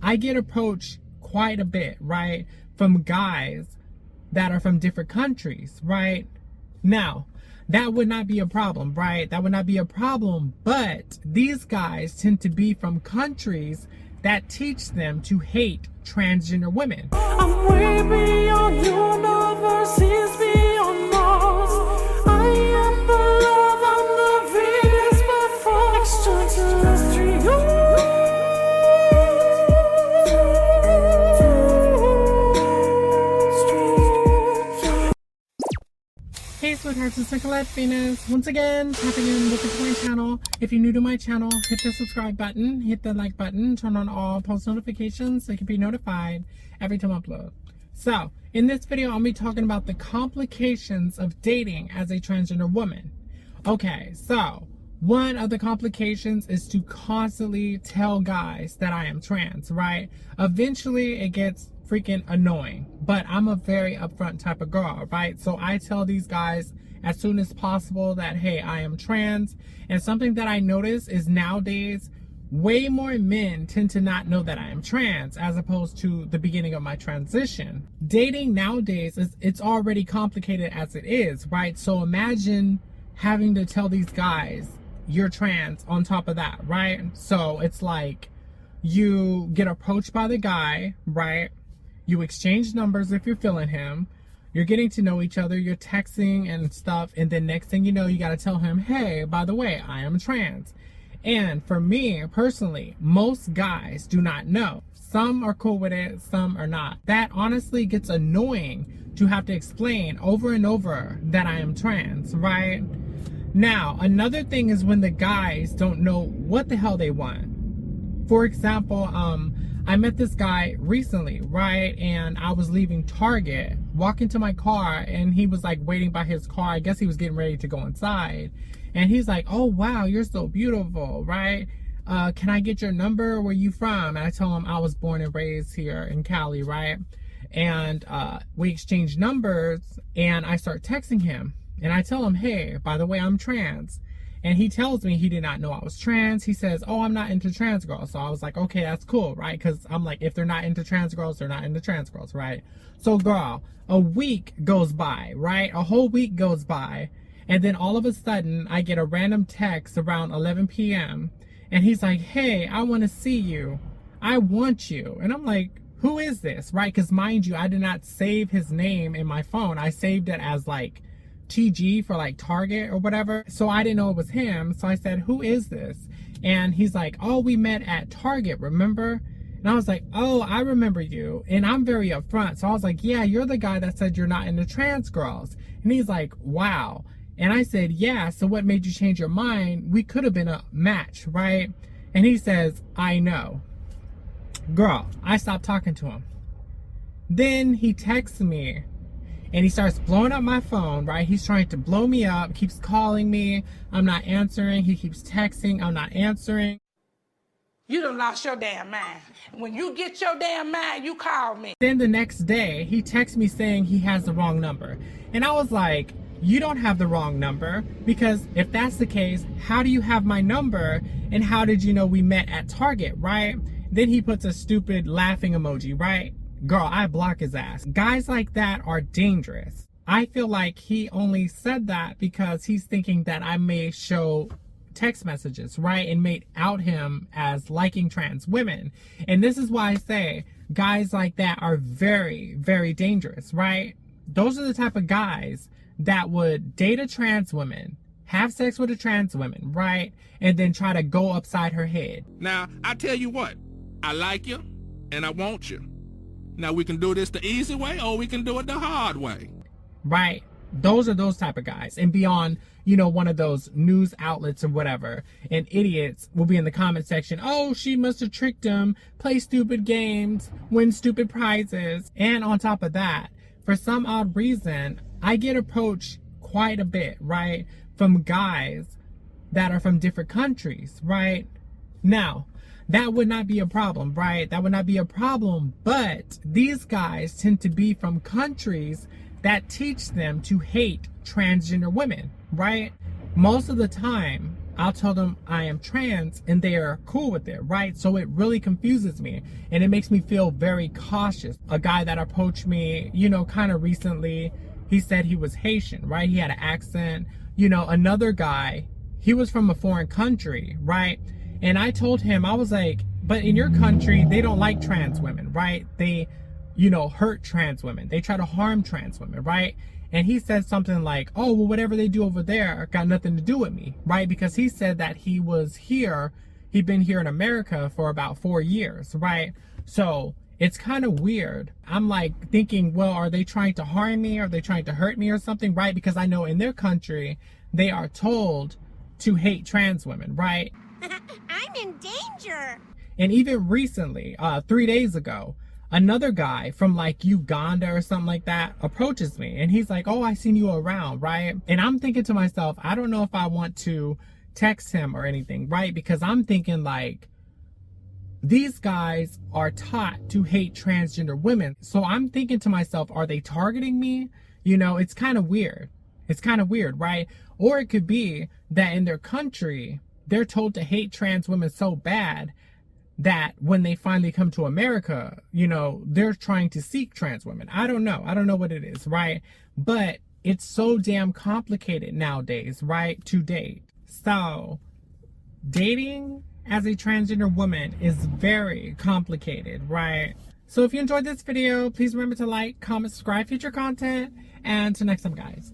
I get approached quite a bit, right, from guys that are from different countries, right? Now, that would not be a problem, right? That would not be a problem, but these guys tend to be from countries that teach them to hate transgender women. I'm way beyond universes, beyond Mars. I am the love, I'm the Venus before extraterrestrial. Hey sweethearts, it's Nicolette Venus. Once again, tapping in, welcome to my channel. If you're new to my channel, hit the subscribe button, hit the like button, turn on all post notifications so you can be notified every time I upload. So, in this video, I'll be talking about the complications of dating as a transgender woman. Okay, so one of the complications is to constantly tell guys that I am trans, right? Eventually, it gets freaking annoying, but I'm a very upfront type of girl, right? So I tell these guys as soon as possible that, hey, I am trans. And something that I notice is nowadays way more men tend to not know that I am trans as opposed to the beginning of my transition. Dating nowadays it's already complicated as it is, right? So imagine having to tell these guys you're trans on top of that, right? So it's like you get approached by the guy, right? You exchange numbers if you're feeling him. You're getting to know each other. You're texting and stuff. And then next thing you know, you got to tell him, hey, by the way, I am trans. And for me personally, most guys do not know. Some are cool with it. Some are not. That honestly gets annoying to have to explain over and over that I am trans, right? Now, another thing is when the guys don't know what the hell they want. For example, I met this guy recently, right? And I was leaving Target, walking to my car, and he was like waiting by his car. I guess he was getting ready to go inside. And he's like, oh, wow, you're so beautiful, right? Can I get your number? Where you from? And I tell him I was born and raised here in Cali, right? And we exchange numbers, and I start texting him. And I tell him, hey, by the way, I'm trans. And he tells me he did not know I was trans. He says, oh, I'm not into trans girls. So I was like, okay, that's cool, right? Because I'm like, if they're not into trans girls, they're not into trans girls, right? So girl, a week goes by, right? A whole week goes by. And then all of a sudden, I get a random text around 11 p.m. And he's like, hey, I want to see you. I want you. And I'm like, who is this, right? Because mind you, I did not save his name in my phone. I saved it as like TG for like Target or whatever. So I didn't know it was him. So I said, who is this? And he's like, oh, we met at Target, remember? And I was like, oh, I remember you. And I'm very upfront. So I was like, yeah, you're the guy that said you're not into trans girls. And he's like, wow. And I said, yeah, so what made you change your mind? We could have been a match, right? And he says, I know. Girl, I stopped talking to him. Then he texts me. And he starts blowing up my phone, right? He's trying to blow me up, keeps calling me. I'm not answering. He keeps texting. I'm not answering. You done lost your damn mind. When you get your damn mind, you call me. Then the next day, he texts me saying he has the wrong number. And I was like, you don't have the wrong number. Because if that's the case, how do you have my number? And how did you know we met at Target, right? Then he puts a stupid laughing emoji, right? Girl, I block his ass. Guys like that are dangerous. I feel like he only said that because he's thinking that I may show text messages, right? And may out him as liking trans women. And this is why I say guys like that are very, very dangerous, right? Those are the type of guys that would date a trans woman, have sex with a trans woman, right? And then try to go upside her head. Now, I tell you what, I like you and I want you. Now, we can do this the easy way or we can do it the hard way. Right. Those are those type of guys. And beyond, you know, one of those news outlets or whatever, and idiots will be in the comment section, oh, she must have tricked him, play stupid games, win stupid prizes. And on top of that, for some odd reason, I get approached quite a bit, right, from guys that are from different countries, right? Now, that would not be a problem, right? That would not be a problem, but these guys tend to be from countries that teach them to hate transgender women, right? Most of the time, I'll tell them I am trans and they are cool with it, right? So it really confuses me and it makes me feel very cautious. A guy that approached me, you know, kind of recently, he said he was Haitian, right? He had an accent. You know, another guy, he was from a foreign country, right? And I told him, I was like, but in your country, they don't like trans women, right? They, you know, hurt trans women. They try to harm trans women, right? And he said something like, oh, well, whatever they do over there got nothing to do with me, right? Because he said that he was here, he'd been here in America for about 4 years, right? So it's kind of weird. I'm like thinking, well, are they trying to harm me? Are they trying to hurt me or something, right? Because I know in their country, they are told to hate trans women, right? I'm in danger. And even recently, 3 days ago, another guy from like Uganda or something like that approaches me and he's like, oh, I seen you around, right? And I'm thinking to myself, I don't know if I want to text him or anything, right? Because I'm thinking like, these guys are taught to hate transgender women. So I'm thinking to myself, are they targeting me? You know, it's kind of weird. It's kind of weird, right? Or it could be that in their country, they're told to hate trans women so bad that when they finally come to America, you know, they're trying to seek trans women. I don't know. I don't know what it is, right? But it's so damn complicated nowadays, right? To date. So dating as a transgender woman is very complicated, right? So if you enjoyed this video, please remember to like, comment, subscribe, future content, and until next time, guys.